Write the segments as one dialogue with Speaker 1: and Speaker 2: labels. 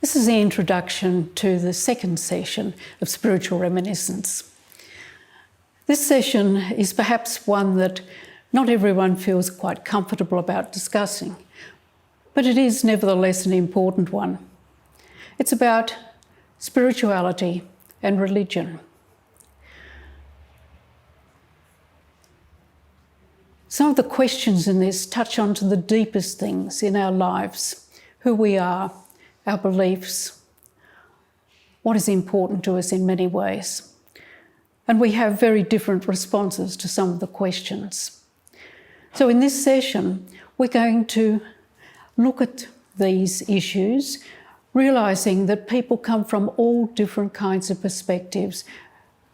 Speaker 1: This is the introduction to the second session of Spiritual Reminiscence. This session is perhaps one that not everyone feels quite comfortable about discussing, but it is nevertheless an important one. It's about spirituality and religion. Some of the questions in this touch on to the deepest things in our lives, who we are, our beliefs, what is important to us in many ways. And we have very different responses to some of the questions. So in this session, we're going to look at these issues, realising that people come from all different kinds of perspectives,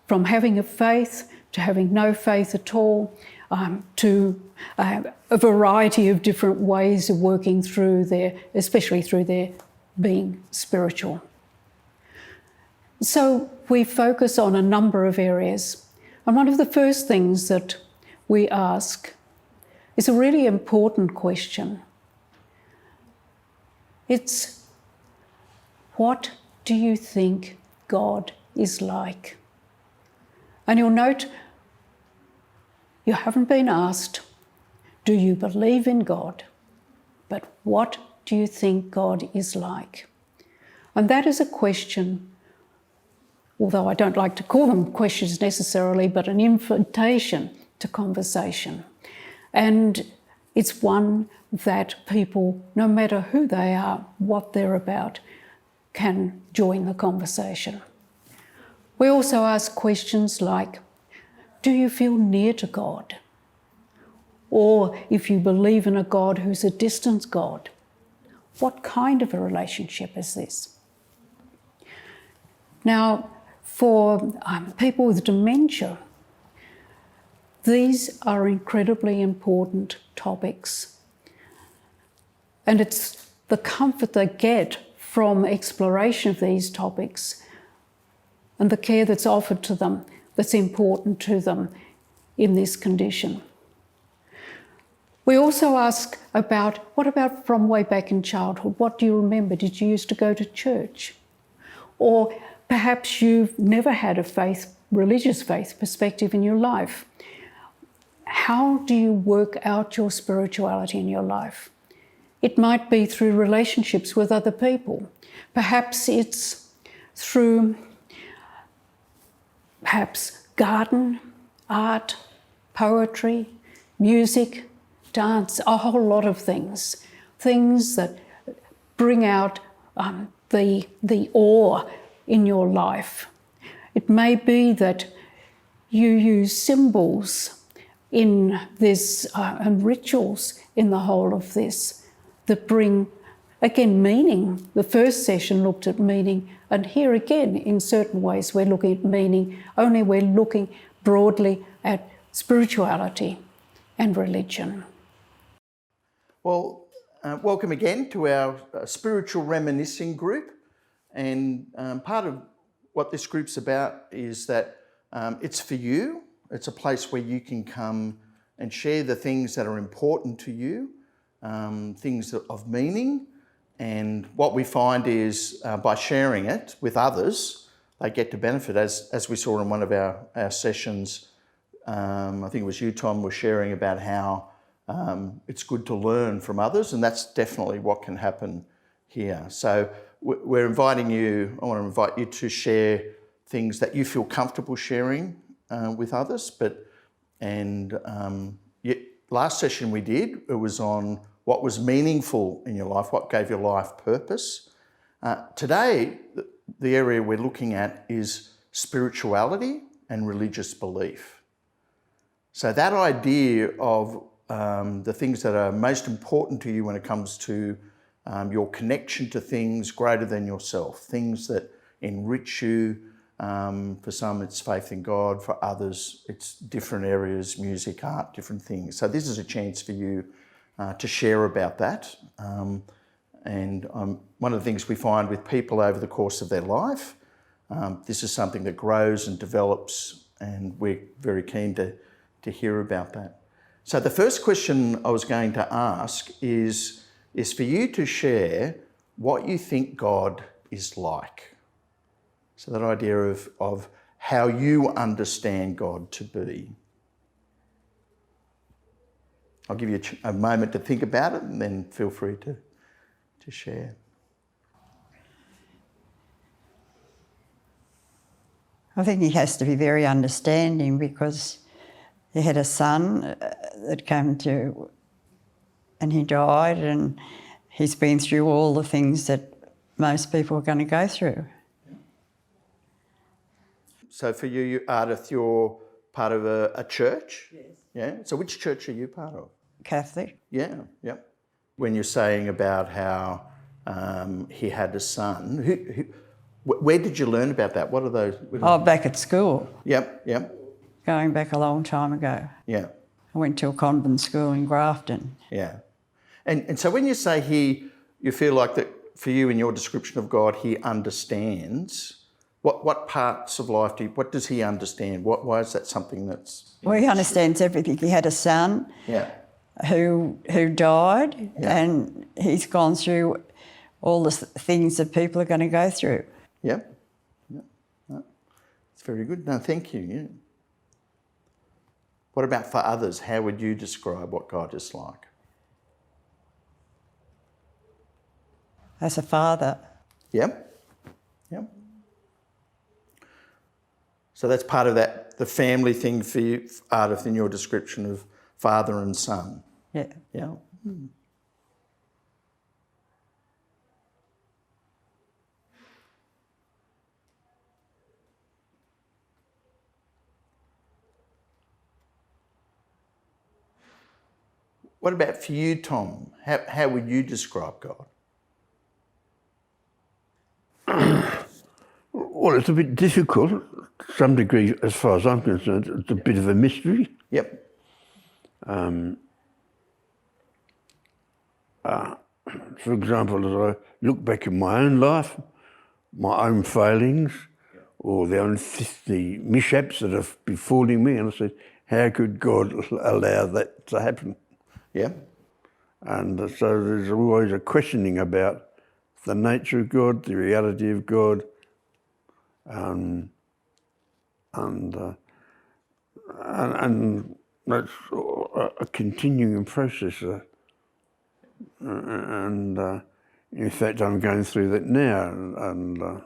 Speaker 1: from having a faith to having no faith at all, to a variety of different ways of working through especially through their being spiritual. So we focus on a number of areas. And one of the first things that we ask is a really important question. It's, what do you think God is like? And you'll note you haven't been asked, do you believe in God? But what do you think God is like? And that is a question, although I don't like to call them questions necessarily, but an invitation to conversation. And it's one that people, no matter who they are, what they're about, can join the conversation. We also ask questions like, do you feel near to God? Or if you believe in a God who's a distant God, what kind of a relationship is this? Now, for people with dementia, these are incredibly important topics. And it's the comfort they get from exploration of these topics and the care that's offered to them that's important to them in this condition. We also ask about, what about from way back in childhood? What do you remember? Did you used to go to church? Or perhaps you've never had a religious faith perspective in your life. How do you work out your spirituality in your life? It might be through relationships with other people. Perhaps it's through garden, art, poetry, music, dance, a whole lot of things that bring out the awe in your life. It may be that you use symbols in this and rituals in the whole of this that bring, again, meaning. The first session looked at meaning, and here again, in certain ways, we're looking at meaning, only we're looking broadly at spirituality and religion.
Speaker 2: Well, welcome again to our Spiritual Reminiscing group. And part of what this group's about is that it's for you. It's a place where you can come and share the things that are important to you, things of meaning. And what we find is by sharing it with others, they get to benefit, as we saw in one of our sessions. I think it was you, Tom, was sharing about how it's good to learn from others, and that's definitely what can happen here. So we're inviting you, I want to invite you to share things that you feel comfortable sharing with others. Last session we did, it was on what was meaningful in your life, what gave your life purpose. Today, the area we're looking at is spirituality and religious belief. So that idea of the things that are most important to you when it comes to your connection to things greater than yourself, things that enrich you. For some, it's faith in God. For others, it's different areas, music, art, different things. So this is a chance for you to share about that. And one of the things we find with people over the course of their life, this is something that grows and develops, and we're very keen to hear about that. So the first question I was going to ask is for you to share what you think God is like. So that idea of how you understand God to be. I'll give you a moment to think about it and then feel free to share.
Speaker 3: I think he has to be very understanding because he had a son that came to, and he died, and he's been through all the things that most people are going to go through.
Speaker 2: So for you, Ardith, you're part of a church?
Speaker 3: Yes.
Speaker 2: Yeah? So which church are you part of?
Speaker 3: Catholic.
Speaker 2: Yeah, yeah. When you're saying about how he had a son, where did you learn about that? What are those?
Speaker 3: Oh, back at school,
Speaker 2: Yep, yep,
Speaker 3: going back a long time ago.
Speaker 2: yeah,
Speaker 3: I went to a convent school in Grafton.
Speaker 2: yeah. And so when you say you feel like that for you in your description of God, he understands. What parts of life what does he understand? Why is that something that's...
Speaker 3: Well, he understands everything. He had a son who died, and he's gone through all the things that people are going to go through.
Speaker 2: Yeah, yeah. No, it's very good. No, thank you. Yeah. What about for others? How would you describe what God is like?
Speaker 3: As a father.
Speaker 2: Yep, yep. So that's part of the family thing for you, Ardith, in your description of father and son.
Speaker 3: Yeah.
Speaker 2: Yeah. Hmm. What about for you, Tom? How would you describe God?
Speaker 4: Well, it's a bit difficult to some degree, as far as I'm concerned. It's a bit of a mystery.
Speaker 2: Yep.
Speaker 4: For example, as I look back in my own life, my own failings, or the mishaps that have befallen me, and I said, how could God allow that to happen?
Speaker 2: Yeah.
Speaker 4: And so there's always a questioning about the nature of God, the reality of God, and that's a continuing process. And in fact, I'm going through that now. And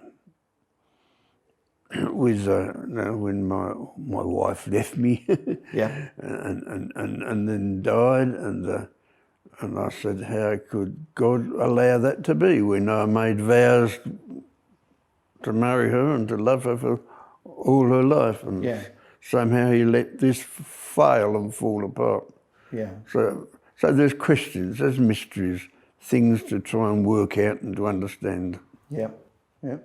Speaker 4: with when my wife left me,
Speaker 2: Yeah.
Speaker 4: and then died, and I said, how could God allow that to be when I made vows to marry her and to love her for all her life, and somehow he let this fail and fall apart.
Speaker 2: Yeah.
Speaker 4: So there's questions, there's mysteries, things to try and work out and to understand.
Speaker 2: Yeah, yeah.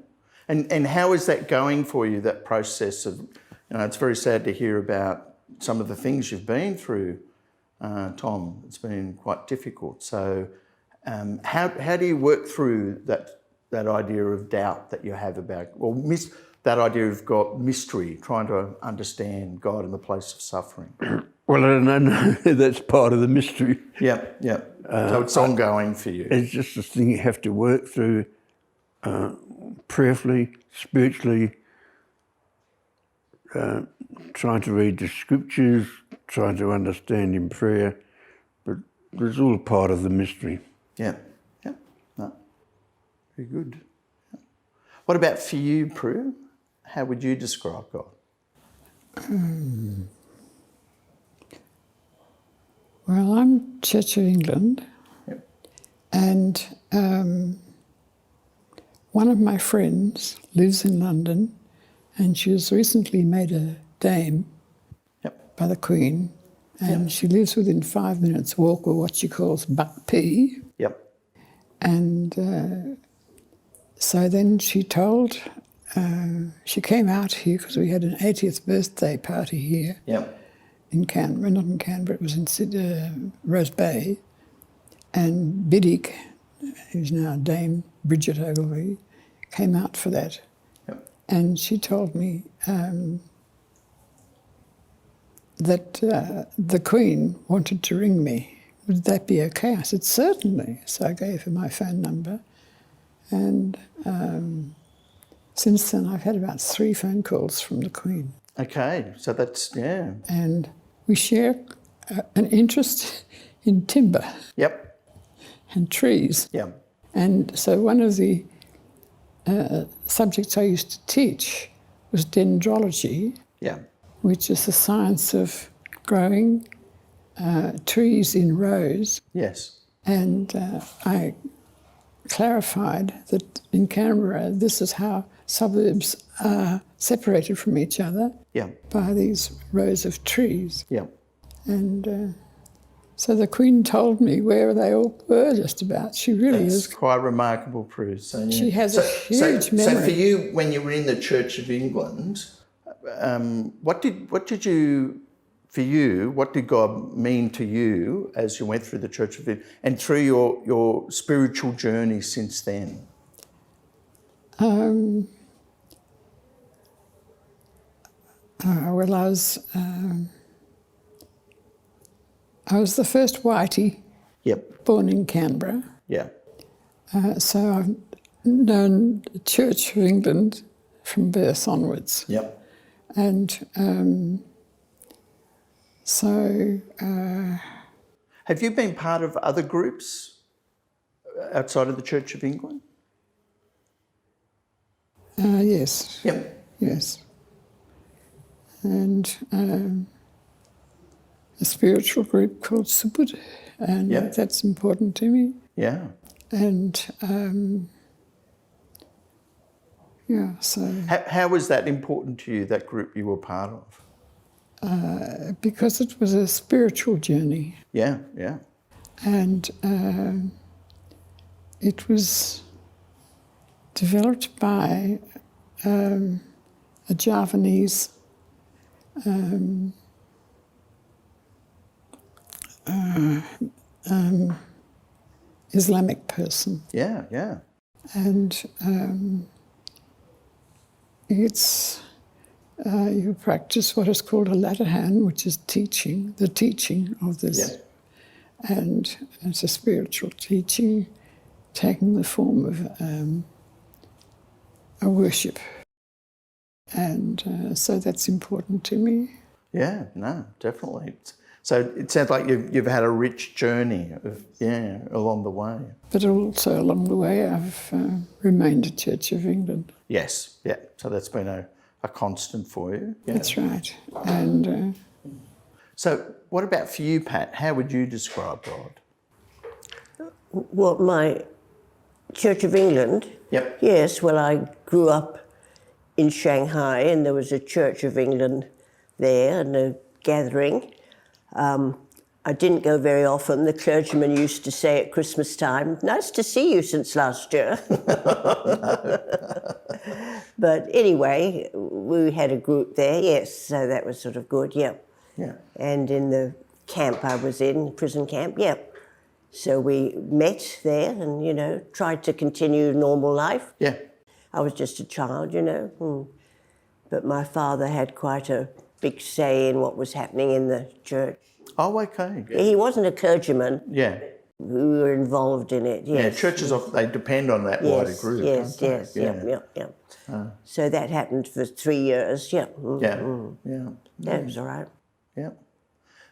Speaker 2: And how is that going for you, that process of, it's very sad to hear about some of the things you've been through, Tom. It's been quite difficult. So how do you work through that idea of doubt that you have about, that idea of God, mystery, trying to understand God in the place of suffering?
Speaker 4: Well, I don't know, that's part of the mystery.
Speaker 2: Yeah, yeah. So it's ongoing for you.
Speaker 4: It's just a thing you have to work through prayerfully, spiritually, trying to read the scriptures, trying to understand in prayer, but it's all part of the mystery.
Speaker 2: Yeah, yeah. No. Very good. Yeah. What about for you, Prue? How would you describe God?
Speaker 5: Well, I'm Church of England, and one of my friends lives in London, and she was recently made a dame by the Queen, and she lives within 5 minutes walk of what she calls Buck P.
Speaker 2: Yep.
Speaker 5: And so then she told, she came out here because we had an 80th birthday party here.
Speaker 2: Yep.
Speaker 5: In Canberra, not in Canberra, it was in Rose Bay, and Biddick, who's now Dame Bridget Ogilvie, came out for that.
Speaker 2: Yep.
Speaker 5: And she told me that the Queen wanted to ring me. Would that be okay? I said, certainly. So I gave her my phone number, And since then, I've had about 3 phone calls from the Queen.
Speaker 2: Okay, so that's, yeah.
Speaker 5: And we share an interest in timber
Speaker 2: Yep,
Speaker 5: and trees.
Speaker 2: yep,
Speaker 5: And so one of the subjects I used to teach was dendrology,
Speaker 2: yeah,
Speaker 5: which is the science of growing trees in rows.
Speaker 2: yes,
Speaker 5: And I clarified that in Canberra, this is how suburbs are separated from each other
Speaker 2: yeah,
Speaker 5: by these rows of trees.
Speaker 2: yeah.
Speaker 5: And so the Queen told me where they all were just about. She really
Speaker 2: It's
Speaker 5: is.
Speaker 2: quite remarkable, Prue. So, yeah.
Speaker 5: She has a huge memory.
Speaker 2: So for you, when you were in the Church of England, what did God mean to you as you went through the Church of England and through your spiritual journey since then?
Speaker 5: Well, I was the first whitey
Speaker 2: Yep,
Speaker 5: born in Canberra.
Speaker 2: yeah,
Speaker 5: So I've known the Church of England from birth onwards.
Speaker 2: yep,
Speaker 5: And so
Speaker 2: Have you been part of other groups outside of the Church of England?
Speaker 5: yes,
Speaker 2: Yep,
Speaker 5: yes. And a spiritual group called Subud, and
Speaker 2: Yep.
Speaker 5: that's important to me.
Speaker 2: yeah.
Speaker 5: And yeah, so
Speaker 2: How was that important to you, that group you were part of?
Speaker 5: because it was a spiritual journey,
Speaker 2: Yeah, yeah,
Speaker 5: and it was developed by a Javanese Islamic person,
Speaker 2: yeah, yeah,
Speaker 5: and it's you practice what is called a latahan, which is teaching, the teaching of this,
Speaker 2: yeah.
Speaker 5: and it's a spiritual teaching taking the form of a worship, and so that's important to me.
Speaker 2: Yeah, no, definitely. So it sounds like you've had a rich journey along the way.
Speaker 5: But also along the way, I've remained a Church of England.
Speaker 2: Yes, yeah. So that's been a constant for you. Yeah.
Speaker 5: That's right. And
Speaker 2: So what about for you, Pat? How would you describe God?
Speaker 6: Well, my Church of England?
Speaker 2: Yep.
Speaker 6: Yes, well, I grew up in Shanghai and there was a Church of England there and a gathering. I didn't go very often. The clergyman used to say at Christmas time, "Nice to see you since last year." But anyway, we had a group there, yes, so that was sort of good, yeah.
Speaker 2: Yeah.
Speaker 6: And in the camp I was in, prison camp, yeah. So we met there and, you know, tried to continue normal life.
Speaker 2: Yeah.
Speaker 6: I was just a child, you know. But my father had quite a big say in what was happening in the church.
Speaker 2: Oh, okay.
Speaker 6: He wasn't a clergyman.
Speaker 2: Yeah.
Speaker 6: We were involved in it, yes.
Speaker 2: Yeah, churches, they depend on that wider group.
Speaker 6: Yes,
Speaker 2: don't they?
Speaker 6: yes, yeah. So that happened for 3 years, yeah.
Speaker 2: Yeah.
Speaker 6: That was all right.
Speaker 2: Yeah.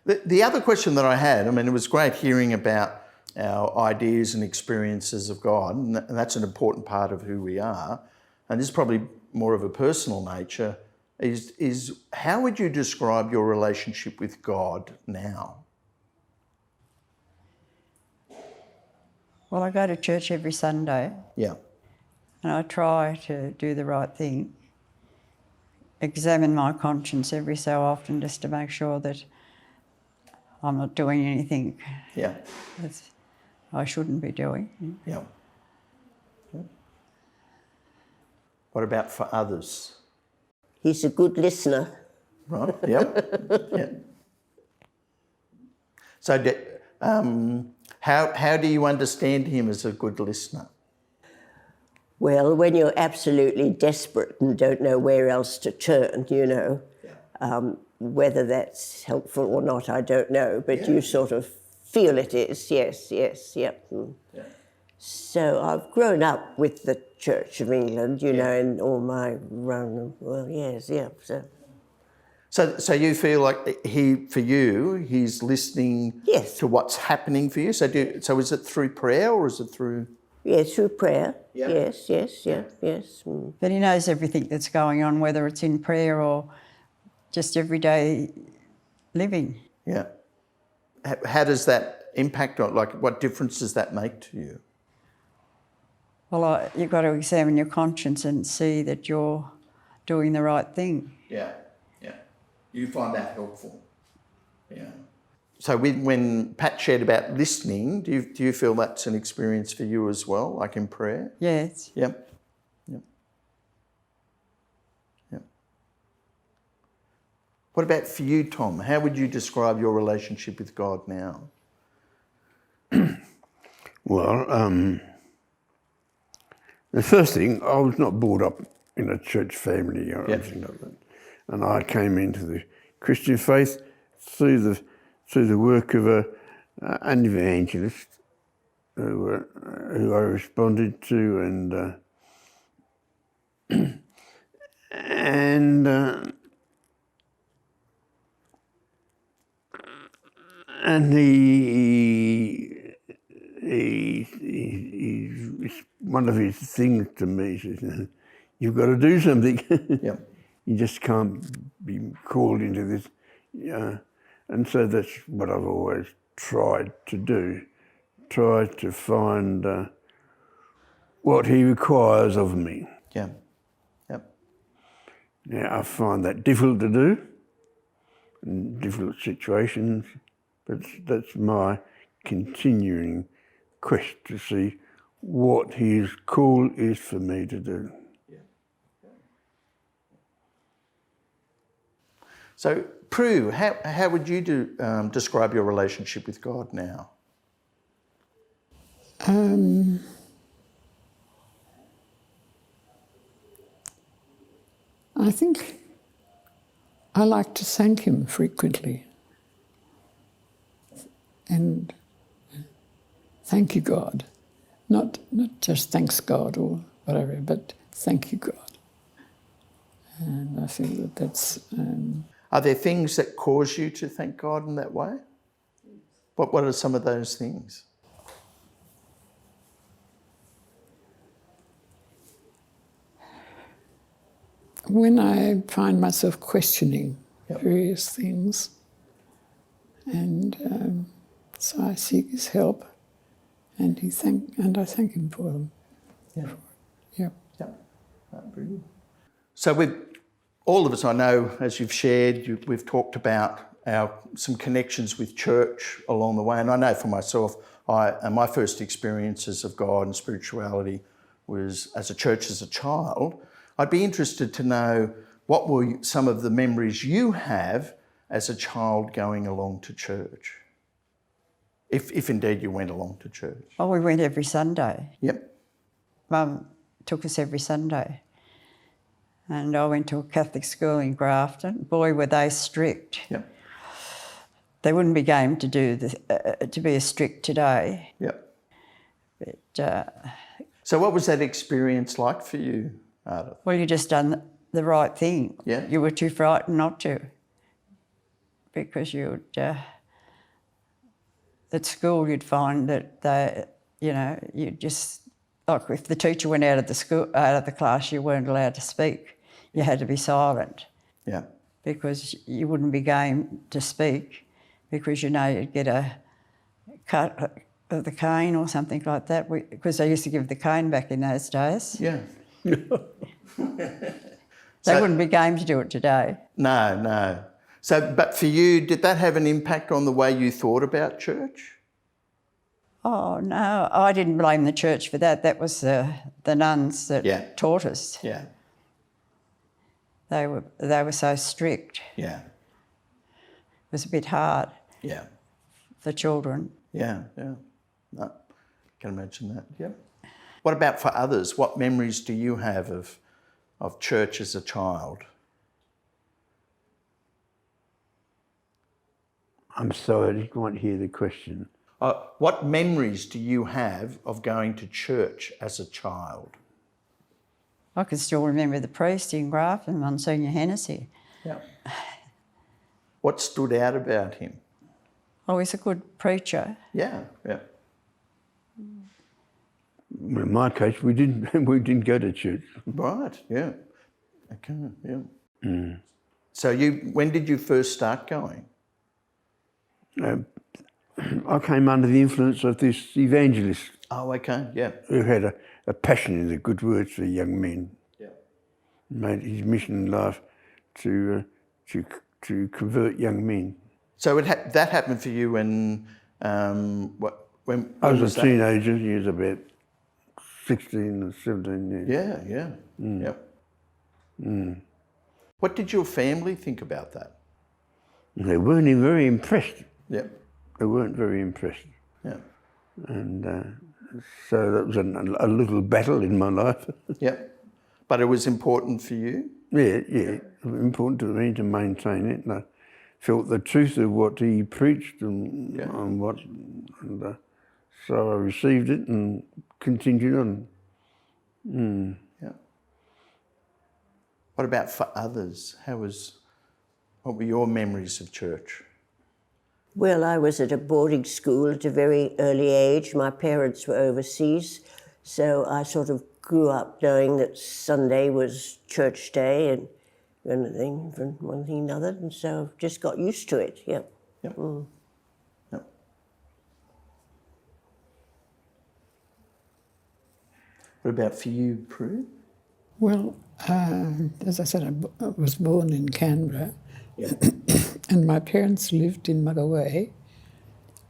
Speaker 2: The other question that I had, I mean, it was great hearing about our ideas and experiences of God, and that's an important part of who we are. And this is probably more of a personal nature, is how would you describe your relationship with God now?
Speaker 3: Well, I go to church every Sunday
Speaker 2: Yeah.
Speaker 3: and I try to do the right thing, examine my conscience every so often just to make sure that I'm not doing anything
Speaker 2: Yeah.
Speaker 3: that I shouldn't be doing.
Speaker 2: Yeah. What about for others?
Speaker 6: He's a good listener.
Speaker 2: Right. Yep. Yeah. So, how do you understand him as a good listener?
Speaker 6: Well, when you're absolutely desperate and don't know where else to turn, you know, whether that's helpful or not, I don't know, but you sort of feel it is, yes, yep. So I've grown up with the Church of England, you know, in all my run. Well, yes, yeah.
Speaker 2: So you feel like for you, he's listening
Speaker 6: Yes.
Speaker 2: to what's happening for you? So is it through prayer or is it through...
Speaker 6: Yeah, through prayer.
Speaker 2: Yeah.
Speaker 6: Yes. Mm.
Speaker 3: But he knows everything that's going on, whether it's in prayer or just everyday living.
Speaker 2: Yeah. How does that impact on, like, what difference does that make to you?
Speaker 3: Well, you've got to examine your conscience and see that you're doing the right thing.
Speaker 2: Yeah. You find that helpful? Yeah. So when Pat shared about listening, do you feel that's an experience for you as well, like in prayer?
Speaker 3: Yes.
Speaker 2: Yep. What about for you, Tom? How would you describe your relationship with God now?
Speaker 4: Well, the first thing, I was not brought up in a church family or anything like that. And I came into the Christian faith through the work of an evangelist who I responded to, and he one of his things to me says, you've got to do something.
Speaker 2: Yep.
Speaker 4: You just can't be called into this. And so that's what I've always tried to do, try to find what he requires of me.
Speaker 2: Yeah. Yep.
Speaker 4: Now, I find that difficult to do in difficult situations, but that's my continuing quest to see what his call is for me to do.
Speaker 2: So, Prue, how would you describe your relationship with God now?
Speaker 5: I think I like to thank him frequently. And thank you, God. Not just thanks God or whatever, but thank you, God. And I feel that that's...
Speaker 2: Are there things that cause you to thank God in that way? What are some of those things?
Speaker 5: When I find myself questioning various things, and so I seek his help, and I thank him for them. Yeah.
Speaker 2: Brilliant. So all of us, I know, as you've shared, we've talked about some connections with church along the way, and I know for myself, my first experiences of God and spirituality was as a church as a child. I'd be interested to know what were some of the memories you have as a child going along to church, if indeed you went along to church.
Speaker 3: Oh, we went every Sunday.
Speaker 2: Yep.
Speaker 3: Mum took us every Sunday. And I went to a Catholic school in Grafton. Boy, were they strict.
Speaker 2: Yep.
Speaker 3: They wouldn't be game to do to be as strict today.
Speaker 2: Yep.
Speaker 3: But
Speaker 2: so what was that experience like for you, Ardith?
Speaker 3: well, you just done the right thing.
Speaker 2: Yeah.
Speaker 3: You were too frightened not to, because you'd at school you'd find that you just, like if the teacher went out of the class, you weren't allowed to speak. You had to be silent.
Speaker 2: Yeah.
Speaker 3: Because you wouldn't be game to speak, because you'd get a cut of the cane or something like that, because they used to give the cane back in those days.
Speaker 2: Yeah.
Speaker 3: They wouldn't be game to do it today.
Speaker 2: No. So, but for you, did that have an impact on the way you thought about church?
Speaker 3: Oh, no, I didn't blame the church for that. That was the nuns that taught us.
Speaker 2: Yeah.
Speaker 3: They were so strict.
Speaker 2: Yeah.
Speaker 3: It was a bit hard
Speaker 2: Yeah.
Speaker 3: for children.
Speaker 2: Yeah. No, I can imagine that. Yep. What about for others? What memories do you have of church as a child?
Speaker 4: I'm sorry, I didn't quite hear the question.
Speaker 2: What memories do you have of going to church as a child?
Speaker 3: I can still remember the priest in Grafton, Monsignor Hennessy.
Speaker 2: Yeah. What stood out about him?
Speaker 3: Oh, he's a good preacher.
Speaker 2: Yeah, yeah.
Speaker 4: Well, in my case, we didn't go to church.
Speaker 2: Right, yeah. Okay, yeah. So when did you first start going?
Speaker 4: I came under the influence of this evangelist
Speaker 2: Oh, okay, yeah.
Speaker 4: who had a passion in the good words for young men.
Speaker 2: Yeah.
Speaker 4: Made his mission in life to convert young men.
Speaker 2: So that happened for you when when
Speaker 4: I was a
Speaker 2: that?
Speaker 4: teenager. He was about 16 or 17 years.
Speaker 2: Yeah, yeah, yeah. What did your family think about that?
Speaker 4: They weren't very impressed.
Speaker 2: Yeah,
Speaker 4: They weren't very impressed.
Speaker 2: yeah,
Speaker 4: And so that was a little battle in my life.
Speaker 2: yeah. But it was important for you.
Speaker 4: Yeah, it was important to me to maintain it. And I felt the truth of what he preached and so I received it and continued on.
Speaker 2: Yeah. What about for others? What were your memories of church?
Speaker 6: Well, I was at a boarding school at a very early age. My parents were overseas, so I sort of grew up knowing that Sunday was church day and one thing another, and so just got used to it, yeah.
Speaker 2: Yep. Yep. What about for you, Prue?
Speaker 5: Well, as I said, I was born in Canberra, and my parents lived in Mugaway,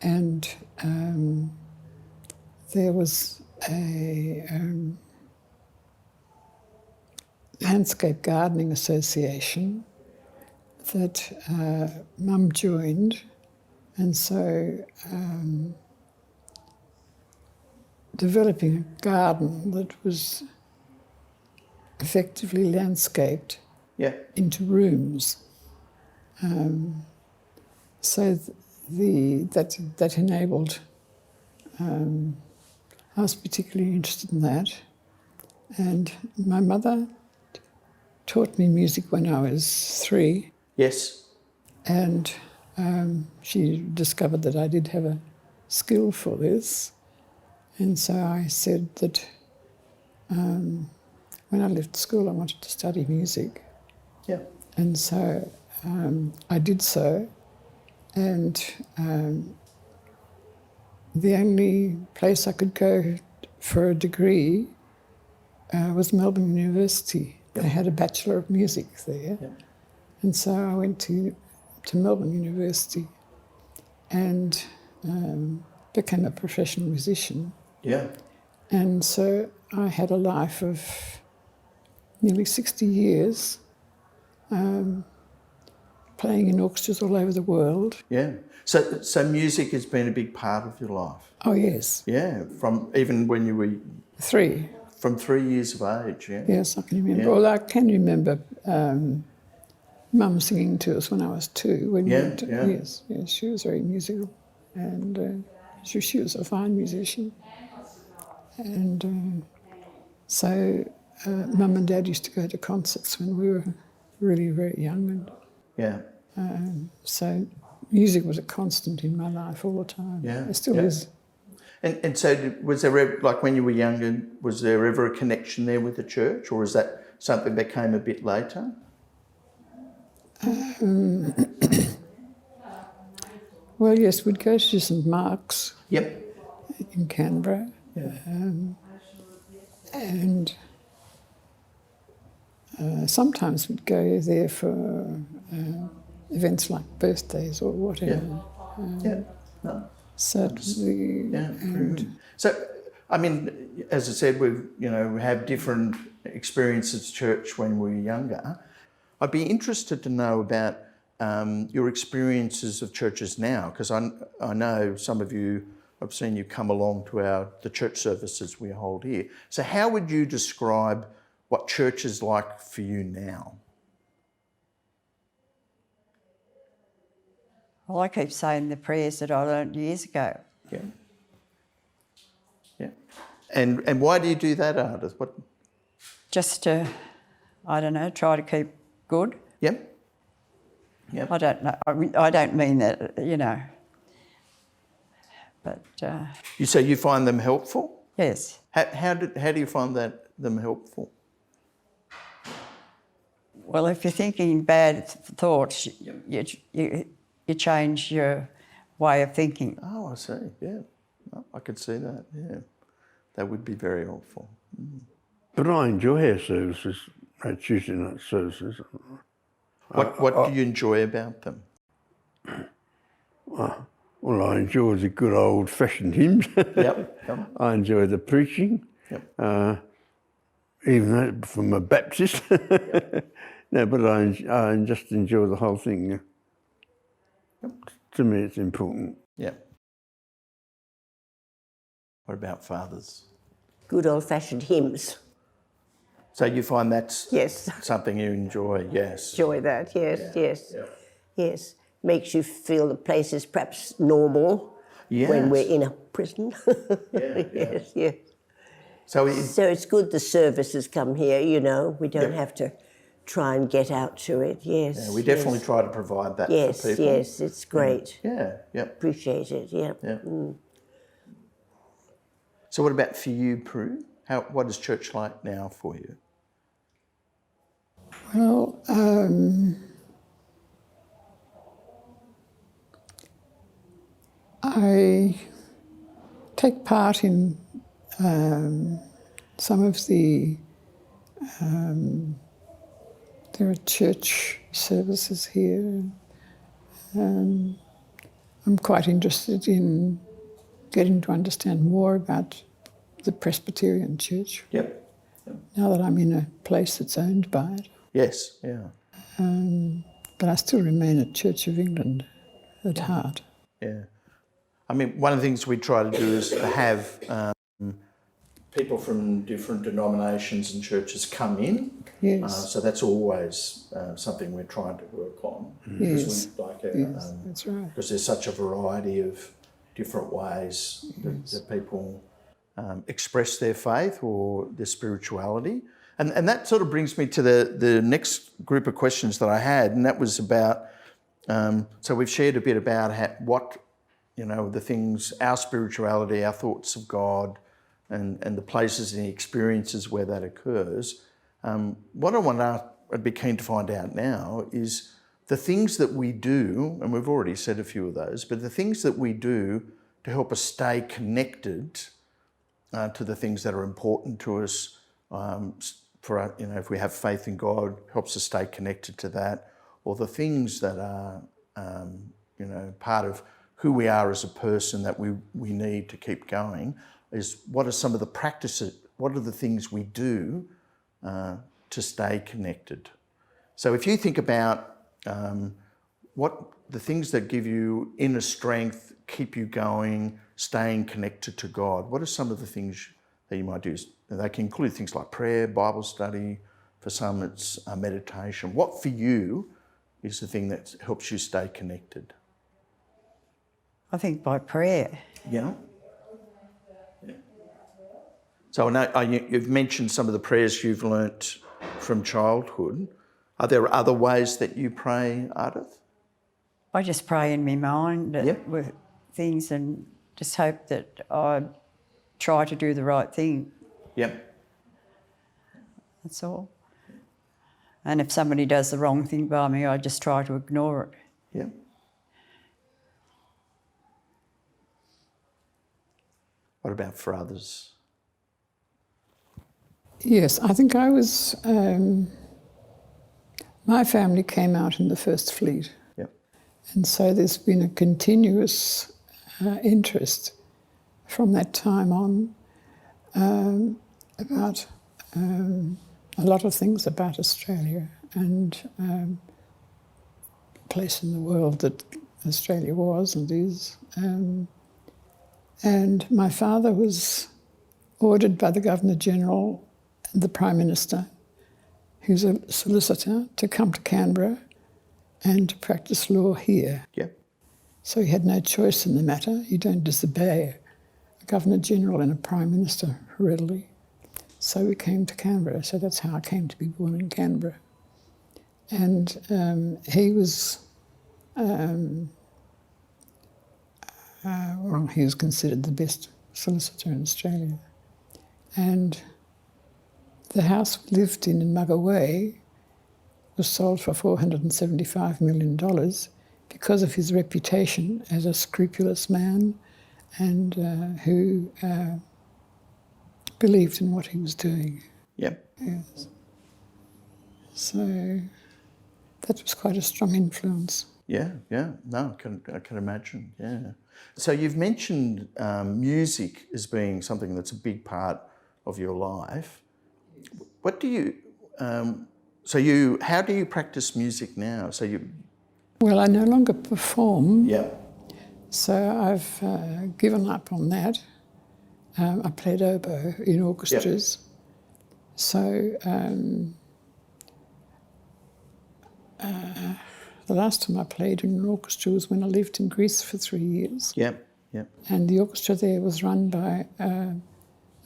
Speaker 5: and there was a landscape gardening association that Mum joined, and so developing a garden that was effectively landscaped
Speaker 2: Yeah.
Speaker 5: into rooms. So that enabled. I was particularly interested in that, and my mother taught me music when I was 3,
Speaker 2: Yes.
Speaker 5: and she discovered that I did have a skill for this, and so I said that when I left school I wanted to study music.
Speaker 2: Yeah.
Speaker 5: And so I did so, and the only place I could go for a degree was Melbourne University. They had a Bachelor of Music there.
Speaker 2: Yep.
Speaker 5: And so I went to Melbourne University and became a professional musician.
Speaker 2: Yeah.
Speaker 5: And so I had a life of nearly 60 years playing in orchestras all over the world.
Speaker 2: Yeah. So music has been a big part of your life.
Speaker 5: Oh, yes.
Speaker 2: Yeah. From even when you were
Speaker 5: 3.
Speaker 2: from 3 years of age. Yeah.
Speaker 5: Yes, I can remember.
Speaker 2: Yeah.
Speaker 5: Well, I can remember Mum singing to us when I was 2. When we
Speaker 2: Yeah,
Speaker 5: went to,
Speaker 2: yeah.
Speaker 5: Yes, she was very musical, and she was a fine musician. And so Mum and Dad used to go to concerts when we were really very young, and
Speaker 2: Yeah.
Speaker 5: so music was a constant in my life all the time.
Speaker 2: Yeah,
Speaker 5: It still
Speaker 2: yeah.
Speaker 5: is.
Speaker 2: And so was there ever, like when you were younger, was there ever a connection there with the church, or is that something that came a bit later?
Speaker 5: Well, yes, we'd go to St Mark's
Speaker 2: Yep.
Speaker 5: in Canberra.
Speaker 2: Yeah.
Speaker 5: And sometimes we'd go there for events like birthdays or whatever.
Speaker 2: Yeah. No.
Speaker 5: Certainly.
Speaker 2: Yeah. So, I mean, as I said, we have different experiences of church when we were younger. I'd be interested to know about your experiences of churches now, because I know some of you, I've seen you come along to the church services we hold here. So how would you describe what church is like for you now?
Speaker 3: Well, I keep saying the prayers that I learned years ago.
Speaker 2: Yeah. Yeah. And why do you do that, Ardith? What?
Speaker 3: Just to, I don't know, try to keep good.
Speaker 2: Yep. Yep.
Speaker 3: I don't know. I don't mean that, you know. But
Speaker 2: You say you find them helpful?
Speaker 3: yes.
Speaker 2: How do you find them helpful?
Speaker 3: Well, if you're thinking bad thoughts, you change your way of thinking.
Speaker 2: Oh, I see. Yeah. Oh, I could see that. Yeah. That would be very helpful.
Speaker 4: But I enjoy our services, our Tuesday night services.
Speaker 2: What do you enjoy about them?
Speaker 4: Well, I enjoy the good old-fashioned hymns.
Speaker 2: Yep.
Speaker 4: I enjoy the preaching,
Speaker 2: Yep.
Speaker 4: even though from a Baptist. No, but I just enjoy the whole thing.
Speaker 2: Yep.
Speaker 4: To me, it's important.
Speaker 2: Yeah. What about fathers?
Speaker 6: Good old-fashioned hymns.
Speaker 2: So you find that's
Speaker 6: Yes.
Speaker 2: something you enjoy? Yes.
Speaker 6: Enjoy that, yes, yes.
Speaker 2: Yeah.
Speaker 6: Yes. Makes you feel the place is perhaps normal
Speaker 2: Yes.
Speaker 6: when we're in a prison.
Speaker 2: Yeah.
Speaker 6: Yes, yes.
Speaker 2: So
Speaker 6: So it's good the services come here, you know. We don't have to try and get out to it. Yes.
Speaker 2: we definitely
Speaker 6: yes.
Speaker 2: try to provide that
Speaker 6: Yes,
Speaker 2: for people.
Speaker 6: yes, it's great.
Speaker 2: Yeah. Yep.
Speaker 6: Appreciate it, yeah.
Speaker 2: Yeah. So what about for you, Prue? What is church like now for you?
Speaker 5: Well, I take part in some of the there are church services here. I'm quite interested in getting to understand more about the Presbyterian Church
Speaker 2: Yep.
Speaker 5: now that I'm in a place that's owned by it.
Speaker 2: Yes. Yeah.
Speaker 5: But I still remain a Church of England at heart.
Speaker 2: Yeah. I mean, one of the things we try to do is have people from different denominations and churches come in.
Speaker 5: Yes.
Speaker 2: So that's always something we're trying to work on.
Speaker 5: Yes.
Speaker 2: Because
Speaker 5: That's right.
Speaker 2: because there's such a variety of different ways that people express their faith or their spirituality. And that sort of brings me to the next group of questions that I had, and that was about, so we've shared a bit about the things, our spirituality, our thoughts of God, and the places and the experiences where that occurs. What I'd be keen to find out now is the things that we do, and we've already said a few of those, but the things that we do to help us stay connected to the things that are important to us. If we have faith in God, helps us stay connected to that, or the things that are, part of who we are as a person that we need to keep going. Is what are some of the practices? What are the things we do to stay connected? So if you think about what the things that give you inner strength, keep you going, staying connected to God, what are some of the things that you might do? They can include things like prayer, Bible study. For some, it's meditation. What for you is the thing that helps you stay connected?
Speaker 3: I think by prayer.
Speaker 2: Yeah. So I know you've mentioned some of the prayers you've learnt from childhood. Are there other ways that you pray, Ardith?
Speaker 3: I just pray in my mind
Speaker 2: Yep.
Speaker 3: with things and just hope that I try to do the right thing.
Speaker 2: Yep.
Speaker 3: That's all. And if somebody does the wrong thing by me, I just try to ignore it.
Speaker 2: Yep. What about for others?
Speaker 5: Yes, I think I was... my family came out in the First Fleet.
Speaker 2: Yep.
Speaker 5: And so there's been a continuous interest from that time on about a lot of things about Australia and place in the world that Australia was and is. And my father was ordered by the Governor-General and the Prime Minister, who's a solicitor, to come to Canberra and to practice law here.
Speaker 2: Yep.
Speaker 5: So he had no choice in the matter. You don't disobey a Governor-General and a Prime Minister readily. So we came to Canberra. So that's how I came to be born in Canberra. And he was, he was considered the best solicitor in Australia. And the house we lived in Mugga Way was sold for $475 million because of his reputation as a scrupulous man and who believed in what he was doing.
Speaker 2: Yep.
Speaker 5: Yes. So that was quite a strong influence.
Speaker 2: Yeah, yeah. No, I can imagine, yeah. So you've mentioned music as being something that's a big part of your life. What do you... how do you practice music now?
Speaker 5: Well, I no longer perform.
Speaker 2: Yeah.
Speaker 5: So I've given up on that. I played oboe in orchestras. Yep. So the last time I played in an orchestra was when I lived in Greece for 3 years.
Speaker 2: Yep, yep.
Speaker 5: And the orchestra there was run by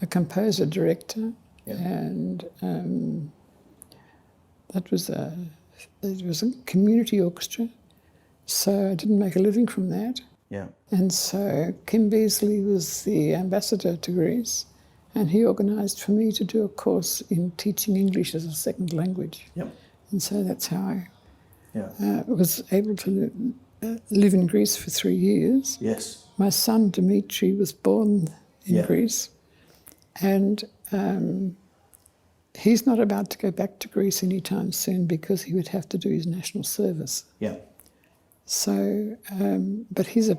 Speaker 5: a composer-director, yep. And it was a community orchestra, so I didn't make a living from that.
Speaker 2: Yeah.
Speaker 5: And so Kim Beazley was the ambassador to Greece, and he organised for me to do a course in teaching English as a second language.
Speaker 2: Yep.
Speaker 5: And so that's how I was able to live in Greece for 3 years.
Speaker 2: Yes.
Speaker 5: My son Dimitri was born in Greece, and he's not about to go back to Greece anytime soon because he would have to do his national service.
Speaker 2: Yeah.
Speaker 5: So, but he's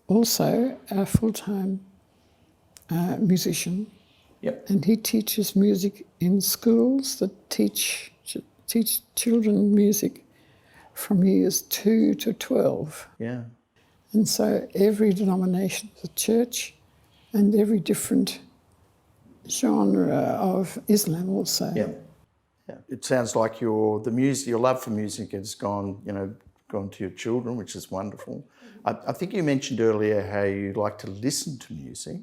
Speaker 5: also a full-time musician.
Speaker 2: Yep.
Speaker 5: And he teaches music in schools that teach children music from years 2 to 12.
Speaker 2: Yeah.
Speaker 5: And so every denomination is a church, and every different genre of Islam also.
Speaker 2: Yeah. Yeah. It sounds like your love for music has gone to your children, which is wonderful. I think you mentioned earlier how you like to listen to music.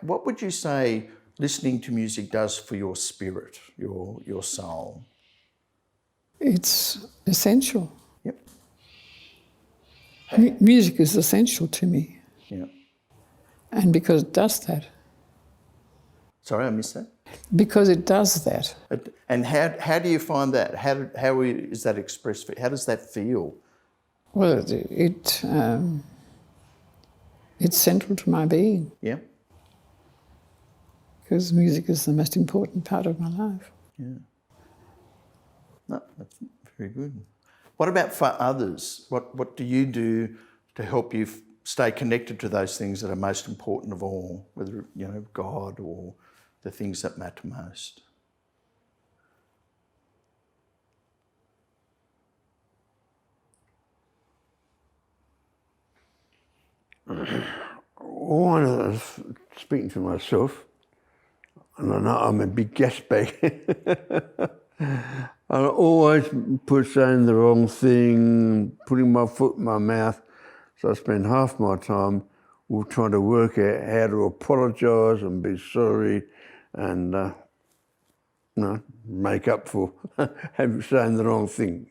Speaker 2: What would you say listening to music does for your spirit, your soul?
Speaker 5: It's essential.
Speaker 2: Yep.
Speaker 5: Music is essential to me.
Speaker 2: Yeah.
Speaker 5: And because it does that.
Speaker 2: Sorry, I missed that.
Speaker 5: Because it does that.
Speaker 2: And how do you find that? How is that expressed? How does that feel?
Speaker 5: Well, it's central to my being.
Speaker 2: Yeah.
Speaker 5: Because music is the most important part of my life.
Speaker 2: Yeah. No, that's very good. What about for others? What do you do to help you stay connected to those things that are most important of all, whether God or the things that matter most?
Speaker 4: One of speaking to myself, and I know I'm a big gas bag. I always saying the wrong thing, putting my foot in my mouth. So I spend half my time trying to work out how to apologise and be sorry, and make up for saying the wrong thing.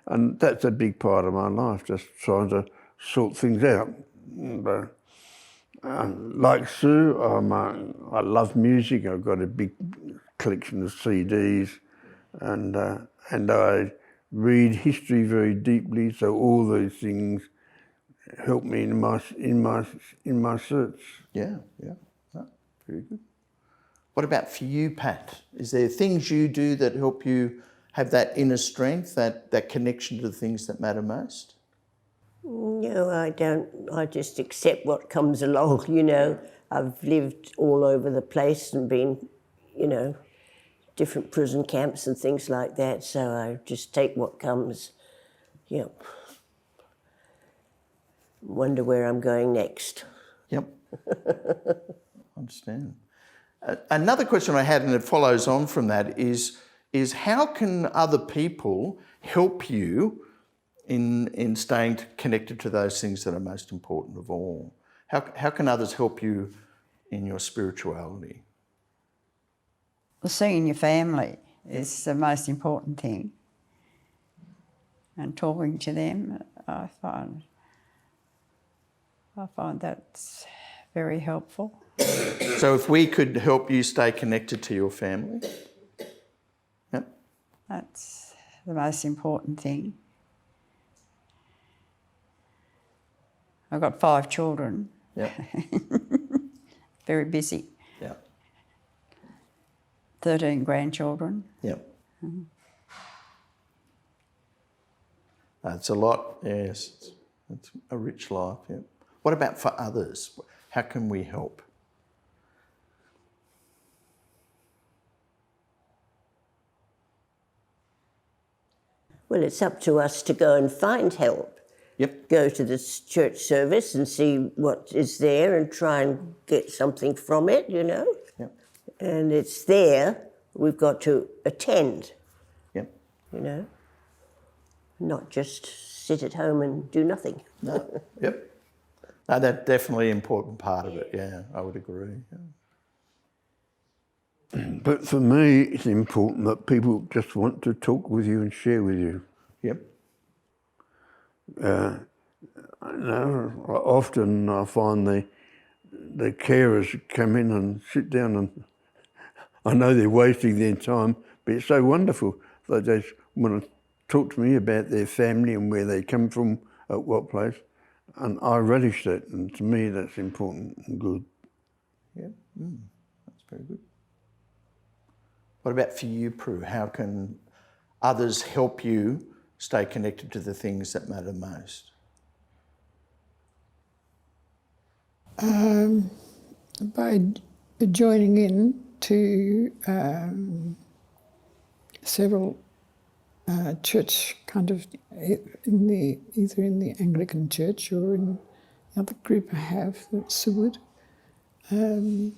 Speaker 4: And that's a big part of my life, just trying to sort things out. But, like Sue, I love music. I've got a big collection of CDs, and I read history very deeply. So all these things help me in my search.
Speaker 2: Yeah, no, very good. What about for you, Pat? Is there things you do that help you have that inner strength, that connection to the things that matter most?
Speaker 6: No, I don't. I just accept what comes along, I've lived all over the place and been, different prison camps and things like that, so I just take what comes. Wonder where I'm going next.
Speaker 2: Yep. Understand. Another question I had, and it follows on from that, is how can other people help you in staying connected to those things that are most important of all? How can others help you in your spirituality?
Speaker 3: Well, seeing your family is the most important thing. And talking to them, I find that's very helpful.
Speaker 2: So if we could help you stay connected to your family? Yep.
Speaker 3: That's the most important thing. I've got 5 children.
Speaker 2: Yep.
Speaker 3: Very busy.
Speaker 2: Yep.
Speaker 3: 13 grandchildren.
Speaker 2: Yep. That's a lot, yes. It's a rich life, yeah. What about for others? How can we help?
Speaker 6: Well, it's up to us to go and find help.
Speaker 2: Yep.
Speaker 6: Go to this church service and see what is there and try and get something from it, you know.
Speaker 2: Yep.
Speaker 6: And it's there, we've got to attend,
Speaker 2: Yep.
Speaker 6: you know, not just sit at home and do nothing.
Speaker 2: No. Yep. No, that's definitely an important part of it, yeah, I would agree. Yeah.
Speaker 4: But for me, it's important that people just want to talk with you and share with you.
Speaker 2: Yep.
Speaker 4: Often I find the carers come in and sit down, and I know they're wasting their time, but it's so wonderful. They just want to talk to me about their family and where they come from, at what place, and I relish that, and to me that's important and good.
Speaker 2: Yeah, that's very good. What about for you, Prue? How can others help you stay connected to the things that matter most?
Speaker 5: By joining in to several church kind of either in the Anglican Church or in the other group I have, that's Seward, and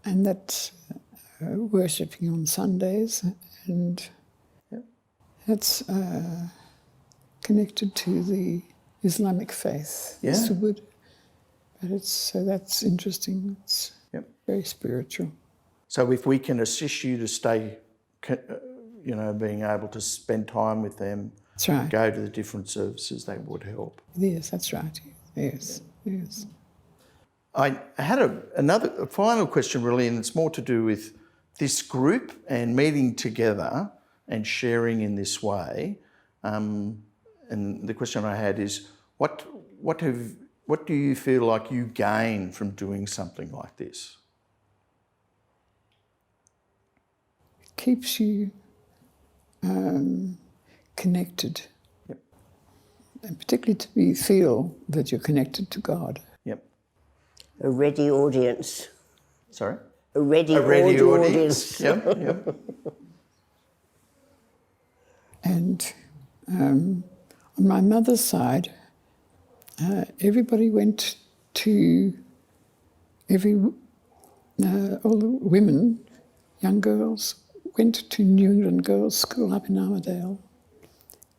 Speaker 5: that's worshipping on Sundays, and that's connected to the Islamic faith,
Speaker 2: Yeah.
Speaker 5: Seward. But that's interesting. It's
Speaker 2: Yep.
Speaker 5: very spiritual.
Speaker 2: So if we can assist you to stay, being able to spend time with them,
Speaker 5: That's right.
Speaker 2: go to the different services, that would help.
Speaker 5: Yes, that's right. Yes, yes.
Speaker 2: I had a final question really, and it's more to do with this group and meeting together and sharing in this way. And the question I had is, what do you feel like you gain from doing something like this?
Speaker 5: It keeps you connected.
Speaker 2: Yep.
Speaker 5: And particularly feel that you're connected to God.
Speaker 2: Yep.
Speaker 6: A ready audience.
Speaker 2: Sorry?
Speaker 6: A ready audience.
Speaker 2: Yep, yep.
Speaker 5: And on my mother's side, everybody went to all the women, young girls, went to New England Girls' School up in Armidale.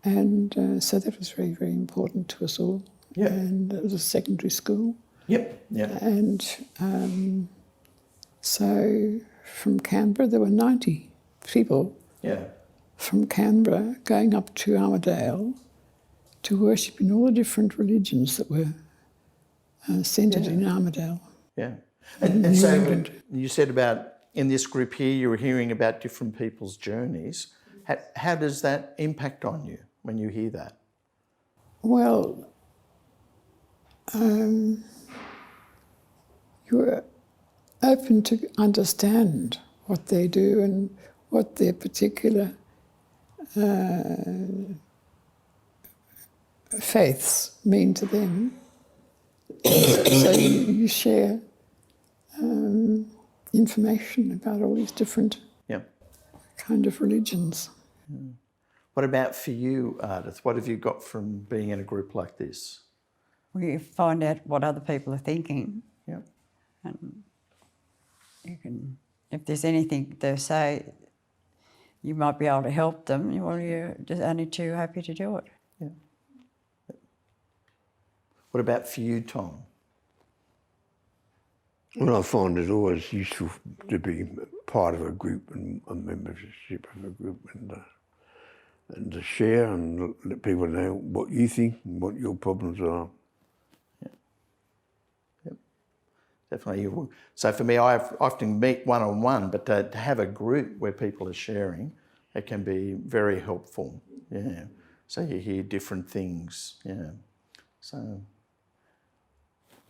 Speaker 5: And so that was very, very important to us all.
Speaker 2: Yeah.
Speaker 5: And it was a secondary school.
Speaker 2: Yep, yep.
Speaker 5: And so from Canberra, there were 90 people
Speaker 2: Yeah.
Speaker 5: from Canberra going up to Armidale to worship in all the different religions that were centred in Armidale.
Speaker 2: Yeah. And so you said about in this group here, you were hearing about different people's journeys. How does that impact on you when you hear that?
Speaker 5: Well, you're open to understand what they do and what their particular faiths mean to them. So you share information about all these different kind of religions.
Speaker 2: What about for you, Ardith? What have you got from being in a group like this?
Speaker 3: We find out what other people are thinking,
Speaker 2: Yeah.
Speaker 3: and you can, if there's anything they say, you might be able to help them. Well, you're just only too happy to do it.
Speaker 2: Yeah. What about for you, Tom?
Speaker 4: Well, I find it always useful to be part of a group and a membership of a group and to share and let people know what you think and what your problems are.
Speaker 2: Definitely. So for me, I often meet one-on-one, but to have a group where people are sharing, it can be very helpful. Yeah. So you hear different things. Yeah. So,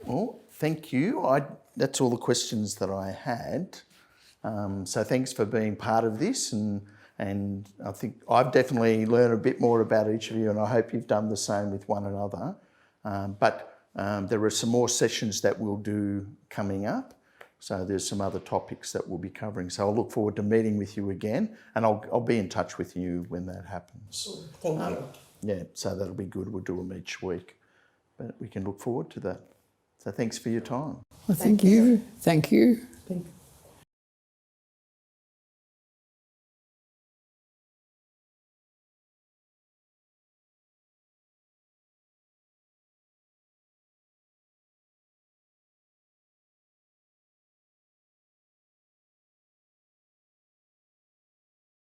Speaker 2: well, thank you. That's all the questions that I had. So thanks for being part of this, and I think I've definitely learned a bit more about each of you, and I hope you've done the same with one another. There are some more sessions that we'll do coming up. So there's some other topics that we'll be covering. So I'll look forward to meeting with you again, and I'll be in touch with you when that happens.
Speaker 6: Thank you.
Speaker 2: Yeah, so that'll be good. We'll do them each week. But we can look forward to that. So thanks for your time.
Speaker 5: Well, thank you. Thank you.
Speaker 6: Thank you.